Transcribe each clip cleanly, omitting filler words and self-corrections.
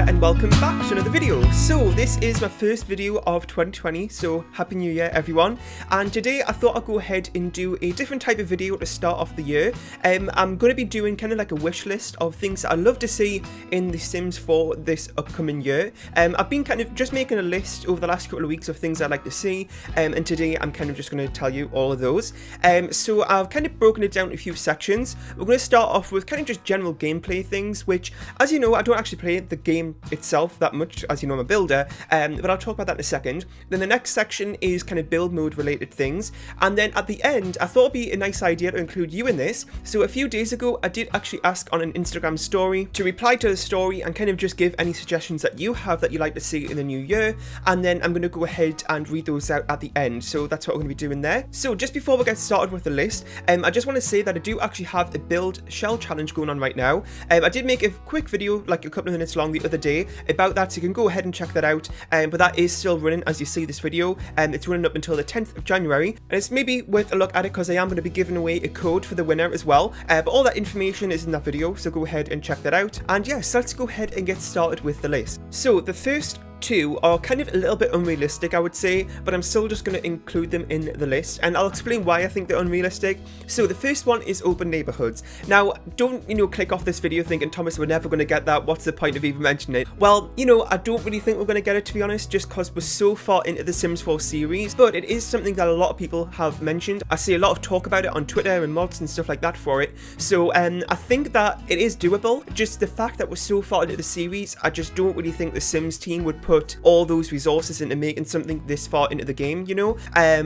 there and welcome back to another video. So this is my first video of 2020, so happy new year everyone. And today I thought I'd go ahead and do a different type of video to start off the year. I'm going to be doing kind of like a wish list of things that I'd love to see in The Sims for this upcoming year. I've been kind of just making a list over the last couple of weeks of things I'd like to see, and today I'm kind of just going to tell you all of those. So I've kind of broken it down into a few sections. We're going to start off with kind of just general gameplay things, which, as you know, I don't actually play the game itself that much, as you know I'm a builder, but I'll talk about that in a second. Then the next section is kind of build mode related things, and then at the end I thought it'd be a nice idea to include you in this. So a few days ago I did actually ask on an Instagram story to reply to the story and kind of just give any suggestions that you have that you'd like to see in the new year, and then I'm going to go ahead and read those out at the end. So that's what we're going to be doing there. So just before we get started with the list, I just want to say that I do actually have a build shell challenge going on right now. I did make a quick video like a couple of minutes long the other day about that, so you can go ahead and check that out, but that is still running as you see this video, and it's running up until the 10th of January, and it's maybe worth a look at it because I am going to be giving away a code for the winner as well, but all that information is in that video, so go ahead and check that out. And yes, let's go ahead and get started with the list. So the first two are kind of a little bit unrealistic, I would say, but I'm still just going to include them in the list, and I'll explain why I think they're unrealistic. So the first one is open neighborhoods. Now, don't, click off this video thinking, Thomas, we're never going to get that, what's the point of even mentioning it? Well, I don't really think we're going to get it, to be honest, just because we're so far into the Sims 4 series, but it is something that a lot of people have mentioned. I see a lot of talk about it on Twitter and mods and stuff like that for it, so I think that it is doable. Just the fact that we're so far into the series, I just don't really think the Sims team would put all those resources into making something this far into the game,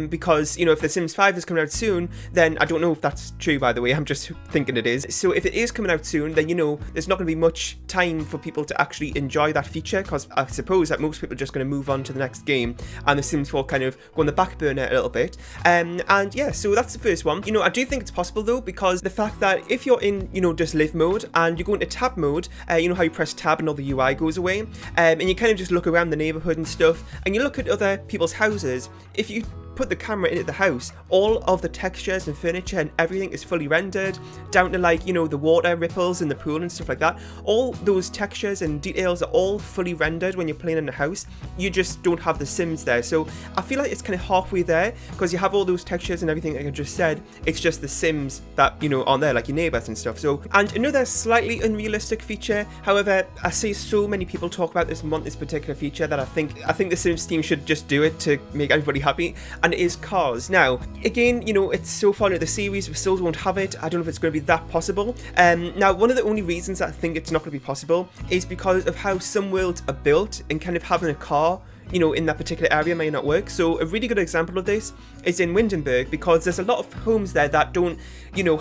because, if The Sims 5 is coming out soon, then I don't know if that's true, by the way, I'm just thinking it is. So if it is coming out soon, then, there's not going to be much time for people to actually enjoy that feature, because I suppose that most people are just going to move on to the next game, and The Sims 4 kind of go on the back burner a little bit. And yeah, so that's the first one. I do think it's possible, though, because the fact that if you're in, just live mode, and you go into tab mode, how you press tab and all the UI goes away, and you kind of just look around the neighborhood and stuff, and you look at other people's houses. If you put the camera into the house, all of the textures and furniture and everything is fully rendered, down to the water ripples in the pool and stuff like that. All those textures and details are all fully rendered when you're playing in the house. You just don't have the Sims there. So I feel like it's kind of halfway there, because you have all those textures and everything like I just said. It's just the Sims that, aren't there, like your neighbors and stuff. So, and another slightly unrealistic feature, however, I see so many people talk about this and want this particular feature that I think the Sims team should just do it to make everybody happy, and it is cars. Now, again, it's so far into the series, we still don't have it. I don't know if it's going to be that possible. Now, one of the only reasons that I think it's not going to be possible is because of how some worlds are built, and kind of having a car in that particular area may not work. So a really good example of this is in Windenburg, because there's a lot of homes there that don't,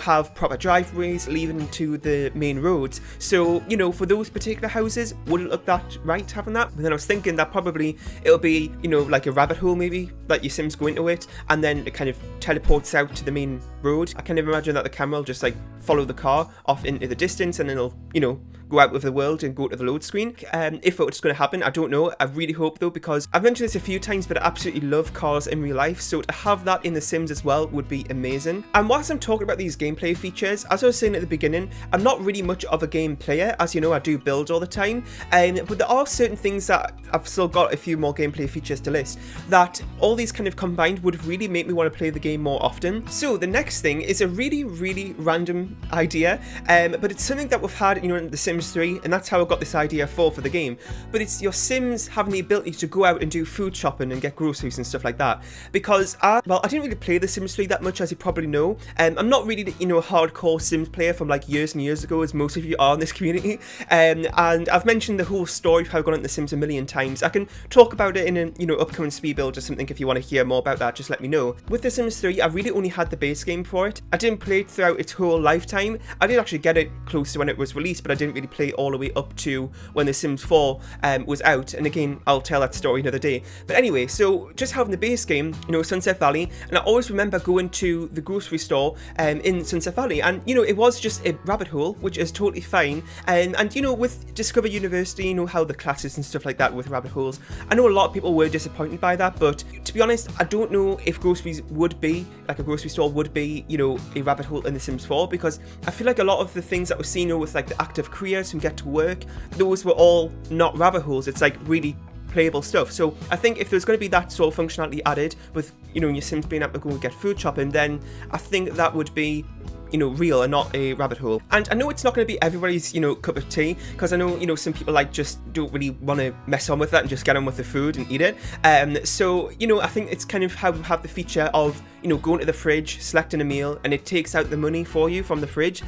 have proper driveways leading to the main roads. So, for those particular houses, wouldn't look that right having that. But then I was thinking that probably it'll be, like a rabbit hole maybe, that your Sims go into it, and then it kind of teleports out to the main road. I kind of imagine that the camera will just follow the car off into the distance, and then it'll, go out with the world and go to the load screen. If it's going to happen, I don't know. I really hope though, because I've mentioned this a few times, but I absolutely love cars in real life, so to have that in The Sims as well would be amazing. And whilst I'm talking about these gameplay features, as I was saying at the beginning, I'm not really much of a game player, as you know, I do build all the time, but there are certain things that I've still got a few more gameplay features to list, that all these kind of combined would really make me want to play the game more often. So the next thing is a really, really random idea, but it's something that we've had, in The Sims 3, and that's how I got this idea for the game. But it's your Sims having the ability to go out and do food shopping and get groceries and stuff like that. Because I didn't really play The Sims 3 that much, as you probably know. I'm not really, a hardcore Sims player from years and years ago, as most of you are in this community. And I've mentioned the whole story of how I got into The Sims a million times. I can talk about it in an upcoming speed build or something. If you want to hear more about that, just let me know. With The Sims 3, I really only had the base game for it. I didn't play it throughout its whole lifetime. I did actually get it close to when it was released, but I didn't really play all the way up to when The Sims 4 was out. And again, I'll tell that story story another day. But anyway, so just having the base game, you know, Sunset Valley, and I always remember going to the grocery store in Sunset Valley, and you know, it was just a rabbit hole, which is totally fine. And you know, with Discover University, you know how the classes and stuff like that with rabbit holes, I know a lot of people were disappointed by that, but to be honest, I don't know if groceries would be, like a grocery store would be, you know, a rabbit hole in The Sims 4, because I feel like a lot of the things that we're seeing, you know, with like the active careers who get to work, those were all not rabbit holes. It's like really playable stuff. So I think if there's going to be that sort of functionality added with, you know, your Sims being able to go and get food shopping, then I think that would be, you know, real and not a rabbit hole. And I know it's not going to be everybody's, you know, cup of tea, because I know, you know, some people like just don't really want to mess on with that and just get on with the food and eat it. So, you know, I think it's kind of how we have the feature of, you know, going to the fridge, selecting a meal, and it takes out the money for you from the fridge,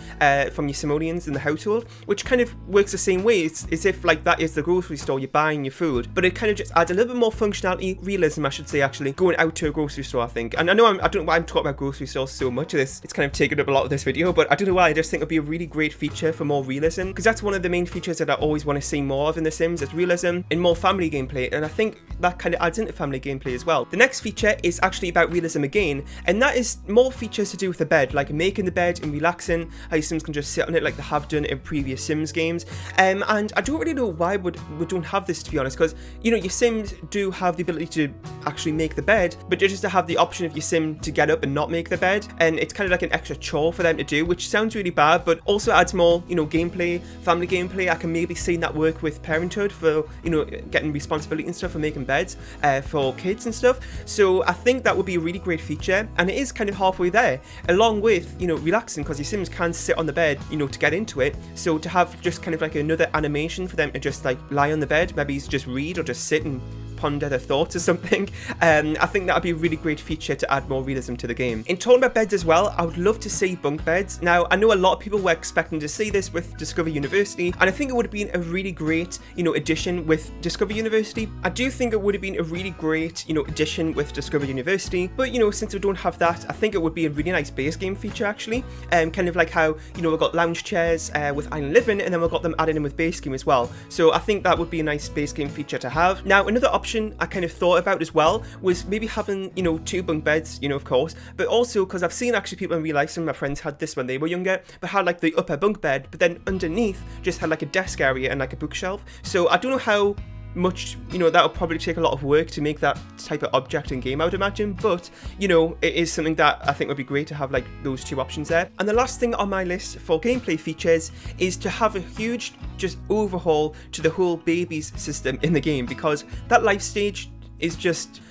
from your simoleons in the household, which kind of works the same way. It's as if like that is the grocery store, you're buying your food, but it kind of just adds a little bit more functionality, realism, I should say, actually, going out to a grocery store, I think. And I know I don't know why I'm talking about grocery stores so much of this. It's kind of taken up a lot of this video, but I don't know why. I just think it'd be a really great feature for more realism, because that's one of the main features that I always want to see more of in The Sims, is realism and more family gameplay, and I think that kind of adds into family gameplay as well. The next feature is actually about realism again, and that is more features to do with the bed, like making the bed and relaxing, how your Sims can just sit on it like they have done in previous Sims games. And I don't really know why we don't have this, to be honest, because, you know, your Sims do have the ability to actually make the bed, but just to have the option of your Sim to get up and not make the bed, and it's kind of like an extra chore for them to do, which sounds really bad, but also adds more, you know, gameplay, family gameplay. I can maybe see that work with parenthood for, you know, getting responsibility and stuff for making beds for kids and stuff. So I think that would be a really great feature, and it is kind of halfway there, along with, you know, relaxing, because your Sims can sit on the bed, you know, to get into it. So to have just kind of like another animation for them to just like lie on the bed, maybe just read or just sit and ponder their thoughts or something. I think that would be a really great feature to add more realism to the game. In talking about beds as well, I would love to see bunk beds. Now, I know a lot of people were expecting to see this with Discover University, and I think it would have been a really great, you know, addition with Discover University. I do think it would have been a really great, you know, addition with Discover University, but, you know, since we don't have that, I think it would be a really nice base game feature, actually. Kind of like how, you know, we've got lounge chairs with Island Living, and then we've got them added in with base game as well. So I think that would be a nice base game feature to have. Now, another option I kind of thought about as well was maybe having, you know, 2 bunk beds, you know, of course, but also because I've seen actually people in real life, some of my friends had this when they were younger, but had like the upper bunk bed, but then underneath just had like a desk area and like a bookshelf. So I don't know how much, you know, that would probably take a lot of work to make that type of object in game, I would imagine, but, you know, it is something that I think would be great to have like those 2 options there. And the last thing on my list for gameplay features is to have a huge just overhaul to the whole babies system in the game, because that life stage is just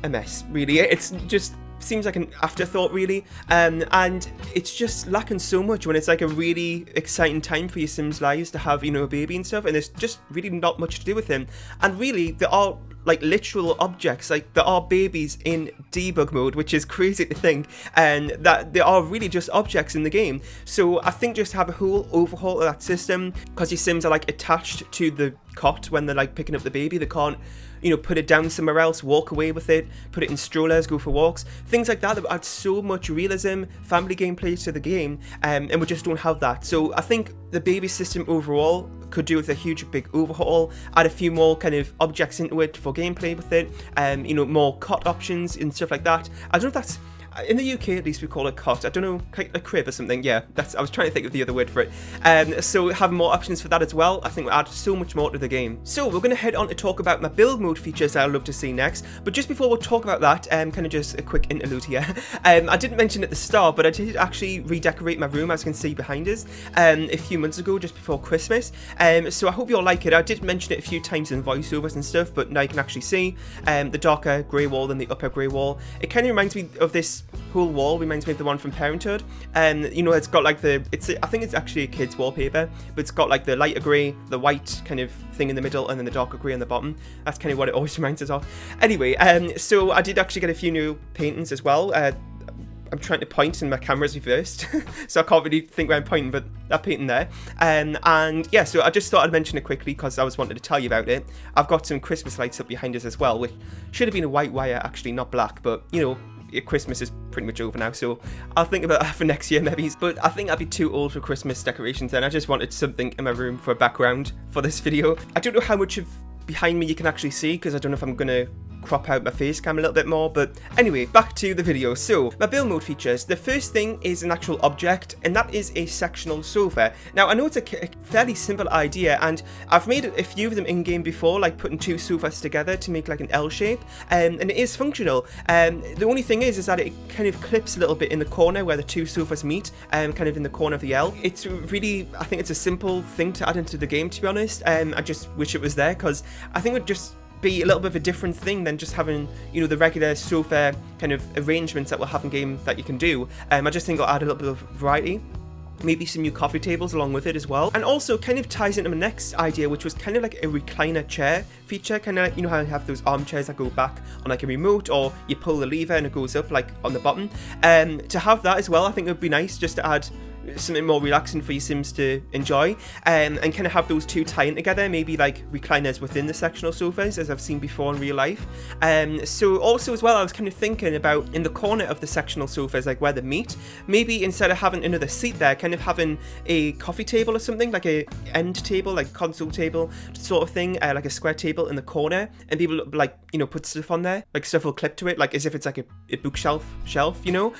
a mess, really. It's just seems like an afterthought, really, and it's just lacking so much when it's like a really exciting time for your Sims' lives to have, you know, a baby and stuff, and there's just really not much to do with him. And really, there are like literal objects, like there are babies in debug mode, which is crazy to think, and that there are really just objects in the game. So I think just have a whole overhaul of that system, because your Sims are like attached to the cot when they're like picking up the baby. They can't, you know, put it down somewhere else, walk away with it, put it in strollers, go for walks, things like that would add so much realism, family gameplay to the game, and we just don't have that. So I think the baby system overall could do with a huge big overhaul, add a few more kind of objects into it for gameplay with it, you know, more cot options and stuff like that. I don't know if that's, in the UK at least we call it cot, I don't know, a crib or something. Yeah, that's, I was trying to think of the other word for it. So having more options for that as well, I think will add so much more to the game. So we're going to head on to talk about my build mode features that I'd love to see next, but just before we talk about that, kind of just a quick interlude here. I didn't mention at the start, but I did actually redecorate my room, as you can see behind us, a few months ago, just before Christmas. So I hope you all like it. I did mention it a few times in voiceovers and stuff, but now you can actually see the darker grey wall than the upper grey wall. It kind of reminds me of this whole wall, reminds me of the one from Parenthood, and you know, it's got like the, I think it's actually a kid's wallpaper, but it's got like the lighter grey, the white kind of thing in the middle, and then the darker grey on the bottom. That's kind of what it always reminds us of. Anyway, so I did actually get a few new paintings as well. I'm trying to point and my camera's reversed, so I can't really think where I'm pointing, but that painting there. And yeah, so I just thought I'd mention it quickly because I was wanting to tell you about it. I've got some Christmas lights up behind us as well, which should have been a white wire, actually, not black, but you know, Christmas is pretty much over now, so I'll think about that for next year maybe, but I think I'd be too old for Christmas decorations, and I just wanted something in my room for a background for this video. I don't know how much of behind me you can actually see, because I don't know if I'm going to crop out my face cam a little bit more, but anyway, back to the video. So my build mode features, the first thing is an actual object, and that is a sectional sofa. Now I know it's a fairly simple idea, and I've made a few of them in game before, like putting two sofas together to make like an L shape, and it is functional. The only thing is that it kind of clips a little bit in the corner where the two sofas meet, kind of in the corner of the L. It's really, I think it's a simple thing to add into the game, to be honest. I just wish it was there, because I think it would just be a little bit of a different thing than just having, you know, the regular sofa kind of arrangements that we'll have in game that you can do. I just think it'll add a little bit of variety. Maybe some new coffee tables along with it as well. And also kind of ties into my next idea, which was kind of like a recliner chair feature. Kind of, you know how you have those armchairs that go back on like a remote, or you pull the lever and it goes up like on the bottom. To have that as well, I think it would be nice, just to add something more relaxing for your Sims to enjoy, and kind of have those two tie in together, maybe like recliners within the sectional sofas, as I've seen before in real life. So also as well, I was kind of thinking about in the corner of the sectional sofas, like where they meet, maybe instead of having another seat there, kind of having a coffee table or something, like a end table, like console table sort of thing, like a square table in the corner, and people like, you know, put stuff on there, like stuff will clip to it, like as if it's like a bookshelf shelf, you know.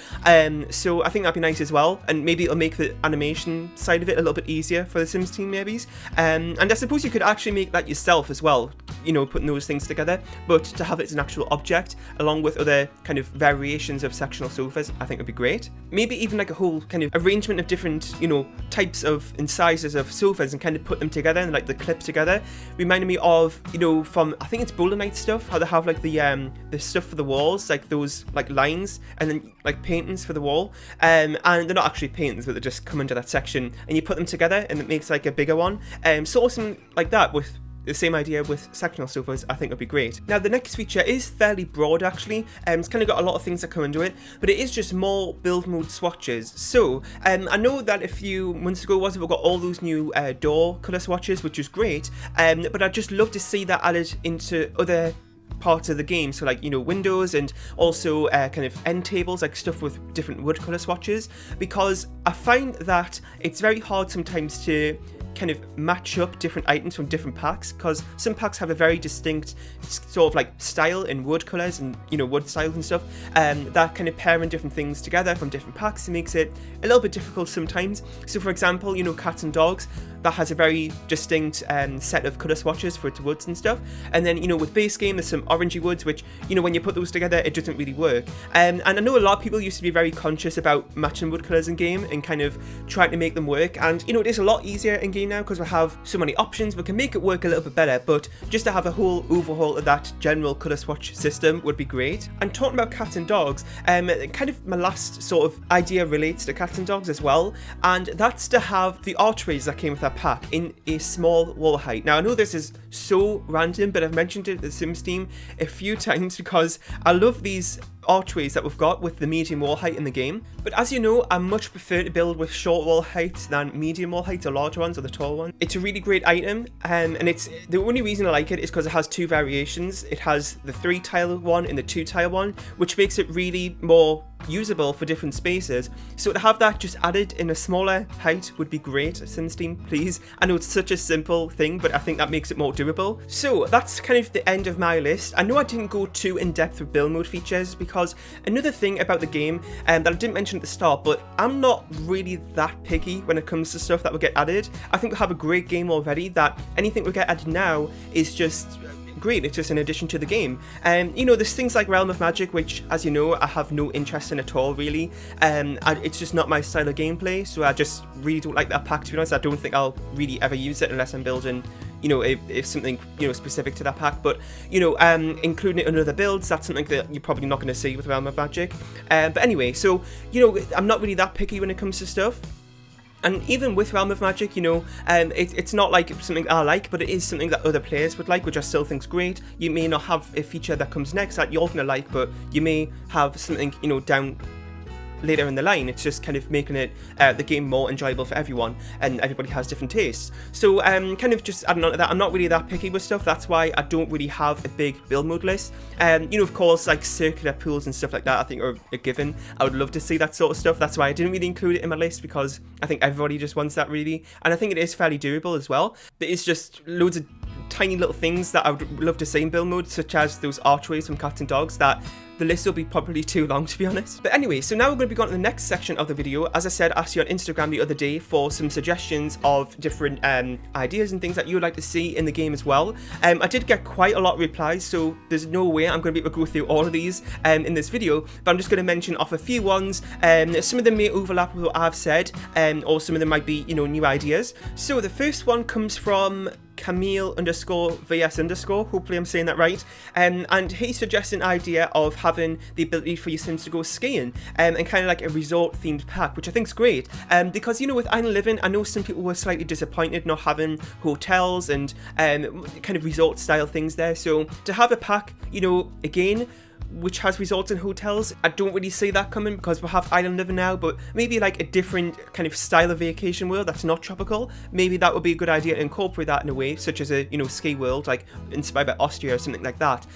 So I think that'd be nice as well, and maybe it'll make the animation side of it a little bit easier for the Sims team maybe. And I suppose you could actually make that yourself as well, you know, putting those things together, but to have it as an actual object along with other kind of variations of sectional sofas, I think would be great. Maybe even like a whole kind of arrangement of different, you know, types of and sizes of sofas, and kind of put them together and like the clip together. Reminded me of, you know, from, I think it's Boulder Night stuff, how they have like the stuff for the walls, like those like lines, and then like paintings for the wall, and they're not actually paintings, but they just come into that section, and you put them together and it makes like a bigger one. So something like that with the same idea with sectional sofas, I think would be great. Now the next feature is fairly broad actually, it's kind of got a lot of things that come into it, but it is just more build mode swatches. So I know that a few months ago we got all those new door colour swatches, which is great, but I'd just love to see that added into other parts of the game, so like, you know, windows, and also kind of end tables, like stuff with different wood colour swatches, because I find that it's very hard sometimes to kind of match up different items from different packs, because some packs have a very distinct sort of like style in wood colours and, you know, wood styles and stuff, that kind of pairing different things together from different packs, it makes it a little bit difficult sometimes. So for example, you know, cats and dogs, that has a very distinct set of colour swatches for its woods and stuff, and then, you know, with base game there's some orangey woods, which, you know, when you put those together it doesn't really work, and I know a lot of people used to be very conscious about matching wood colours in game and kind of trying to make them work, and, you know, it is a lot easier in game now because we have so many options, we can make it work a little bit better, but just to have a whole overhaul of that general colour swatch system would be great. And talking about cats and dogs, kind of my last sort of idea relates to cats and dogs as well, and that's to have the archways that came with that pack in a small wall height. Now I know this is so random, but I've mentioned it at the Sims team a few times because I love these archways that we've got with the medium wall height in the game, but as you know, I much prefer to build with short wall heights than medium wall heights, or large ones, or the tall ones. It's a really great item, and it's the only reason I like it is because it has two variations. It has the 3 tile one and the 2 tile one, which makes it really more usable for different spaces. So to have that just added in a smaller height would be great. Sims team, please. I know it's such a simple thing, but I think that makes it more doable. So that's kind of the end of my list. I know I didn't go too in depth with build mode features, because another thing about the game that I didn't mention at the start, but I'm not really that picky when it comes to stuff that will get added. I think we have a great game already, that anything we get added now is just great. It's just an addition to the game. You know, there's things like Realm of Magic, which, as you know, I have no interest in at all, really. It's just not my style of gameplay, so I just really don't like that pack, to be honest. I don't think I'll really ever use it unless I'm building, you know, if something, you know, specific to that pack. But, you know, including it in other builds, that's something that you're probably not going to see with Realm of Magic. But anyway, so, you know, I'm not really that picky when it comes to stuff. And even with Realm of Magic, you know, it's not like something I like, but it is something that other players would like, which I still think's great. You may not have a feature that comes next that you're going to like, but you may have something, you know, down later in the line. It's just kind of making it the game more enjoyable for everyone, and everybody has different tastes. So kind of just adding on to that, I'm not really that picky with stuff. That's why I don't really have a big build mode list. You know, of course, like circular pools and stuff like that, I think are a given. I would love to see that sort of stuff. That's why I didn't really include it in my list, because I think everybody just wants that, really, and I think it is fairly doable as well. There is just loads of tiny little things that I would love to see in build mode, such as those archways from cats and dogs, that the list will be probably too long, to be honest. But anyway, so now we're going to be going to the next section of the video. As I said, I asked you on Instagram the other day for some suggestions of different ideas and things that you would like to see in the game as well. I did get quite a lot of replies, so there's no way I'm going to be able to go through all of these in this video, but I'm just going to mention off a few ones. Some of them may overlap with what I've said, or some of them might be, you know, new ideas. So the first one comes from Camille_VS_, hopefully I'm saying that right, and he suggests an idea of having the ability for your Sims to go skiing, and kind of like a resort themed pack, which I think is great, because, you know, with Island Living, I know some people were slightly disappointed not having hotels and kind of resort style things there, so to have a pack, you know, again, which has resorts and hotels, I don't really see that coming because we have Island Living now, but maybe like a different kind of style of vacation world that's not tropical. Maybe that would be a good idea to incorporate that in a way, such as a, you know, ski world, like inspired by Austria or something like that.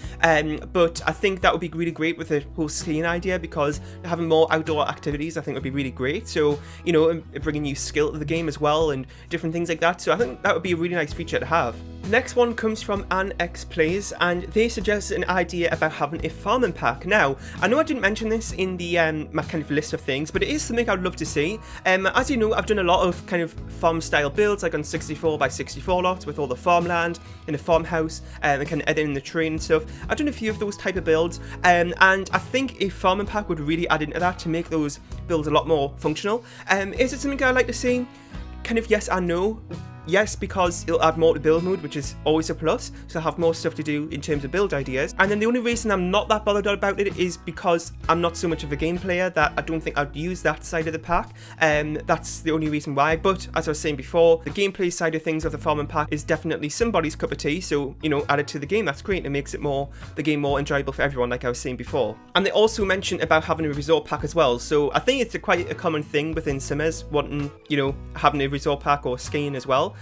But I think that would be really great with the whole skiing idea, because having more outdoor activities I think would be really great. So, you know, bringing new skill to the game as well and different things like that. So I think that would be a really nice feature to have. The next one comes from Ann X Plays, and they suggest an idea about having a farming pack. Now, I know I didn't mention this in the my kind of list of things, but it is something I'd love to see. As you know, I've done a lot of kind of farm style builds, like on 64x64 lots with all the farmland in a farmhouse, and kind of editing the terrain and stuff. I've done a few of those type of builds, and I think a farming pack would really add into that to make those builds a lot more functional. Is it something I'd like to see? Kind of yes and no. Yes, because it'll add more to build mode, which is always a plus, so I have more stuff to do in terms of build ideas. And then the only reason I'm not that bothered about it is because I'm not so much of a game player that I don't think I'd use that side of the pack. That's the only reason why. But as I was saying before, the gameplay side of things of the farming pack is definitely somebody's cup of tea, so, you know, add it to the game, that's great. It makes it the game more enjoyable for everyone, like I was saying before. And they also mentioned about having a resort pack as well, so I think it's quite a common thing within Simmers, wanting, you know, having a resort pack or skiing as well.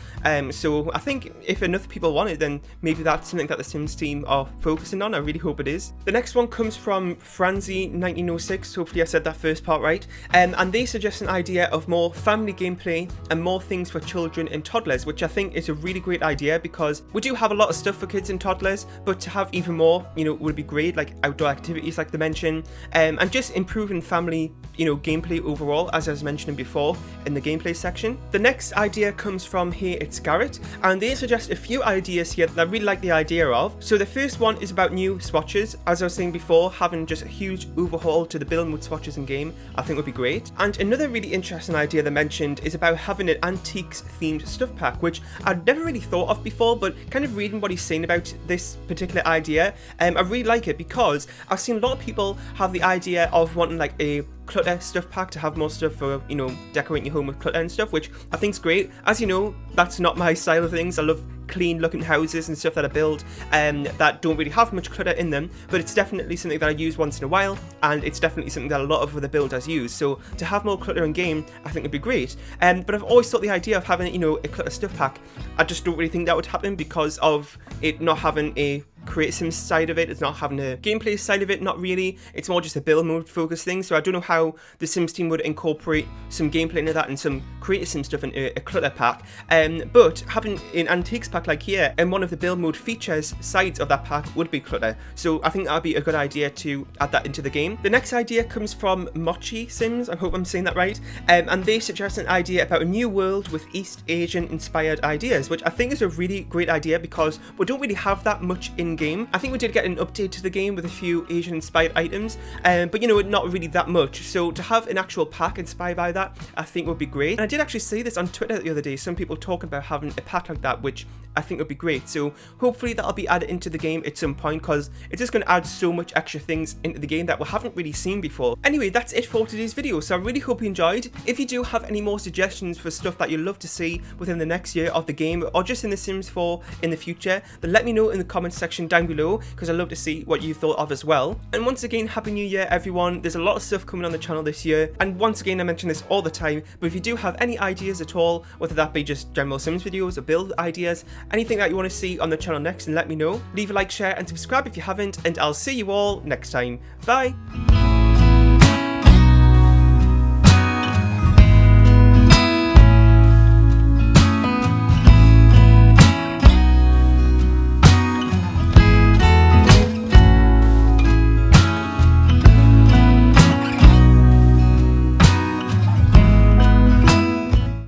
So I think if enough people want it, then maybe that's something that the Sims team are focusing on. I really hope it is. The next one comes from Franzi1906, hopefully I said that first part right, and they suggest an idea of more family gameplay and more things for children and toddlers, which I think is a really great idea, because we do have a lot of stuff for kids and toddlers, but to have even more, you know, would be great, like outdoor activities like they mentioned, and just improving family, you know, gameplay overall, as I was mentioning before in the gameplay section. The next idea comes from Hey It's Garrett, and they suggest a few ideas here that I really like the idea of. So the first one is about new swatches. As I was saying before, having just a huge overhaul to the build mode swatches in game I think would be great. And another really interesting idea they mentioned is about having an antiques themed stuff pack, which I'd never really thought of before, but kind of reading what he's saying about this particular idea, I really like it, because I've seen a lot of people have the idea of wanting like a clutter stuff pack to have more stuff for, you know, decorating your home with clutter and stuff, which I think's great. As you know, that's not my style of things. I love clean looking houses and stuff that I build that don't really have much clutter in them, but it's definitely something that I use once in a while, and it's definitely something that a lot of other builders use. So to have more clutter in game, I think would be great. But I've always thought the idea of having, you know, a clutter stuff pack, I just don't really think that would happen because of it not having a create Sims side of it. It's not having a gameplay side of it, not really. It's more just a build mode focused thing. So I don't know how the Sims team would incorporate some gameplay into that and some creative Sim stuff into a clutter pack. But having an antiques pack like here, and one of the build mode features sides of that pack would be clutter. So I think that would be a good idea to add that into the game. The next idea comes from Mochi Sims, I hope I'm saying that right, and they suggest an idea about a new world with East Asian inspired ideas, which I think is a really great idea because we don't really have that much in game. I think we did get an update to the game with a few Asian inspired items, but you know, not really that much. So to have an actual pack inspired by that, I think would be great. And I did actually see this on Twitter the other day, some people talking about having a pack like that, which I think would be great. So hopefully that'll be added into the game at some point, because it's just going to add so much extra things into the game that we haven't really seen before. Anyway, that's it for today's video, so I really hope you enjoyed. If you do have any more suggestions for stuff that you'd love to see within the next year of the game, or just in the Sims 4 in the future, then let me know in the comments section down below, because I'd love to see what you thought of as well. And once again, Happy New Year everyone. There's a lot of stuff coming on the channel this year, and once again I mention this all the time, but if you do have any ideas at all, whether that be just general Sims videos or build ideas, anything that you want to see on the channel next, then let me know. Leave a like, share and subscribe if you haven't, and I'll see you all next time. Bye!